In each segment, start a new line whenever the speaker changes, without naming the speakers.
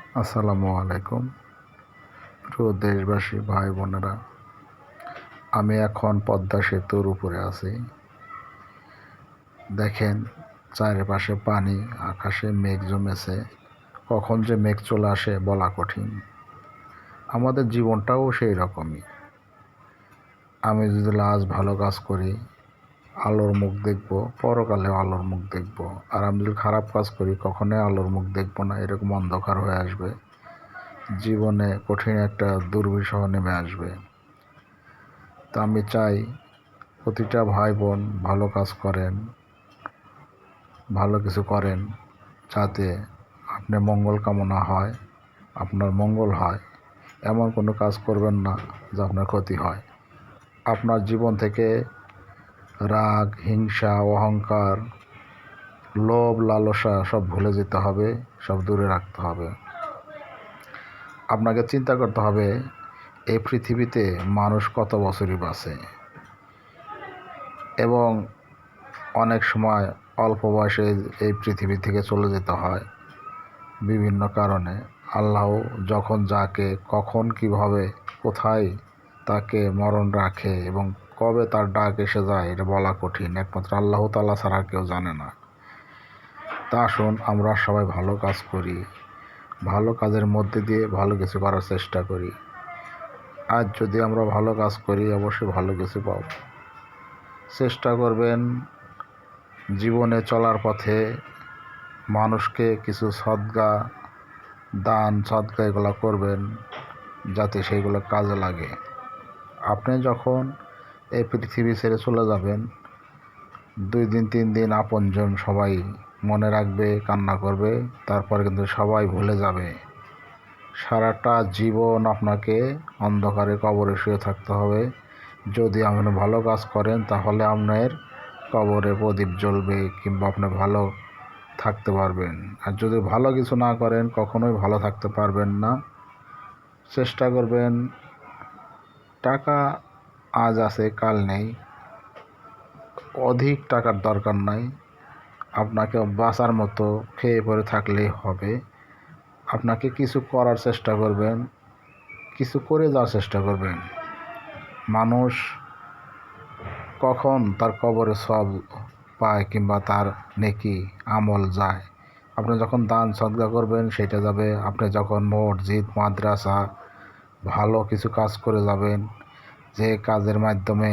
আসসালামু আলাইকুম প্রিয় দেশবাসী ভাই বোনেরা। আমি এখন পদ্মা সেতুর উপরে আছি। দেখেন চারিপাশে পানি, আকাশে মেঘ জমেছে। কখন যে মেঘ চলে আসে বলা কঠিন। আমাদের জীবনটাও সেই রকমই। আমি যদি আজ ভালো কাজ করি, আলোর মুখ দেখব, পরকালে আলোর মুখ দেখব। আর আমি যদি খারাপ কাজ করি, কখনোই আলোর মুখ দেখব না। এরকম অন্ধকার হয়ে আসবে, জীবনে কঠিন একটা দুর্বিষহ নেমে আসবে। তা আমি চাই প্রতিটা ভাই বোন ভালো কাজ করেন, ভালো কিছু করেন, যাতে আপনার মঙ্গল কামনা হয়, আপনার মঙ্গল হয়। এমন কোনো কাজ করবেন না যা আপনার ক্ষতি হয়। আপনার জীবন থেকে রাগ, হিংসা, অহংকার, লোভ, লালসা সব ভুলে যেতে হবে, সব দূরে রাখতে হবে। আপনাকে চিন্তা করতে হবে এই পৃথিবীতে মানুষ কত বছরই বাঁচে, এবং অনেক সময় অল্প বয়সে এই পৃথিবী থেকে চলে যেতে হয় বিভিন্ন কারণে। আল্লাহ যখন যাকে কখন কিভাবে কোথায় তাকে মরণ রাখে এবং কবে তার ডাক এসে যায় এটা বলা কঠিন। একমাত্র আল্লাহ তাআলা ছাড়া কেউ জানে না। তা আসুন আমরা সবাই ভালো কাজ করি, ভালো কাজের মধ্যে দিয়ে ভালো কিছু করার চেষ্টা করি। আজ যদি আমরা ভালো কাজ করি অবশ্যই ভালো কিছু পাব। চেষ্টা করবেন জীবনে চলার পথে মানুষকে কিছু সদকা, দান সদকা এগুলো করবেন, যাতে সেইগুলো কাজে লাগে। আপনি যখন এই পৃথিবী ছেড়ে চলে যাবেন, 2 দিন 3 দিন আপনজন সবাই মনে রাখবে, কান্না করবে, তারপরে কিন্তু সবাই ভুলে যাবে। সারাটা জীবন আপনাকে অন্ধকারে কবরে শুয়ে থাকতে হবে। যদি আপনি ভালো কাজ করেন তাহলে আপনার কবরে প্রদীপ জ্বলবে, কিংবা আপনি ভালো থাকতে পারবেন। আর যদি ভালো কিছু না করেন কখনোই ভালো থাকতে পারবেন না। চেষ্টা করবেন, টাকা আজ আছে কাল নেই, অধিক টাকার দরকার নাই। আপনাকে বাঁচার মতো খেয়ে পরে থাকলেই হবে। আপনাকে কিছু করার চেষ্টা করবেন, কিছু করে যাওয়ার চেষ্টা করবেন। মানুষ কখন তার কবরে সব পায় কিংবা তার নেকি আমল যায়। আপনি যখন দান সদকা করবেন সেটা যাবে। আপনি যখন মসজিদ, মাদ্রাসা ভালো কিছু কাজ করে যাবেন, যে কাজের মাধ্যমে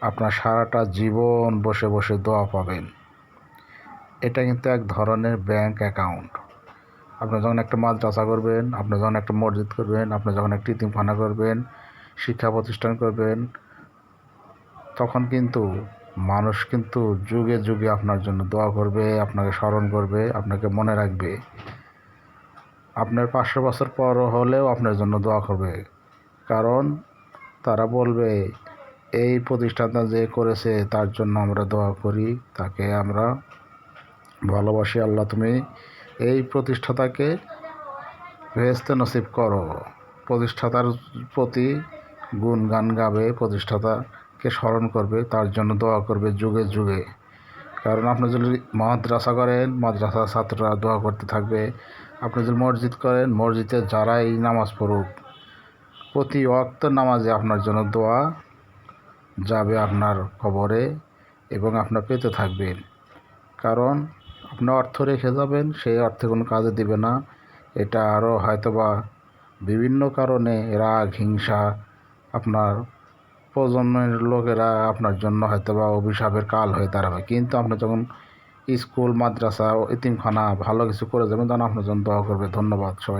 আপনার সারাটা জীবন বসে বসে দোয়া পাবেন। এটা কিন্তু এক ধরনের ব্যাংক অ্যাকাউন্ট। আপনি যখন একটা মাদ্রাসা করবেন, আপনি যখন একটা মসজিদ করবেন, আপনি যখন একটা ইতিমখানা করবেন, শিক্ষা প্রতিষ্ঠান করবেন, তখন কিন্তু মানুষ কিন্তু যুগে যুগে আপনার জন্য দোয়া করবে, আপনাকে স্মরণ করবে, আপনাকে মনে রাখবে। আপনার 500 বছর পর হলেও আপনার জন্য দোয়া করবে, কারণ তারা বলবে এই প্রতিষ্ঠানটা যে করেছে তার জন্য আমরা দোয়া করি, তাকে আমরা ভালোবাসি। আল্লাহ তুমি এই প্রতিষ্ঠাতাকে বেহেশতে নসিব করো। প্রতিষ্ঠাতার প্রতি গুণগান গাবে, প্রতিষ্ঠাতাকে স্মরণ করবে, তার জন্য দোয়া করবে যুগে যুগে। কারণ আপনি যদি মাদ্রাসা করেন, মাদ্রাসার ছাত্ররা দোয়া করতে থাকবে। আপনি যদি মসজিদ করেন, মসজিদে যারাই নামাজ পড়ুক, প্রতি ওয়াক্ত নামাজে আপনার জন্য দোয়া যাবে আপনার কবরে, এবং আপনার পেতে থাকবেন। কারণ আপনি অর্থ রেখে যাবেন, সেই অর্থে কোনো কাজে দিবে না। এটা আরও হয়তোবা বিভিন্ন কারণে রাগ, হিংসা, আপনার প্রজন্মের লোকেরা আপনার জন্য হয়তোবা অভিশাপের কাল হয়ে দাঁড়াবে। কিন্তু আপনি যখন স্কুল, মাদ্রাসা, এতিমখানা ভালো কিছু করে যাবেন, তখন আপনার জন্য দোয়া করবে। ধন্যবাদ সবাই।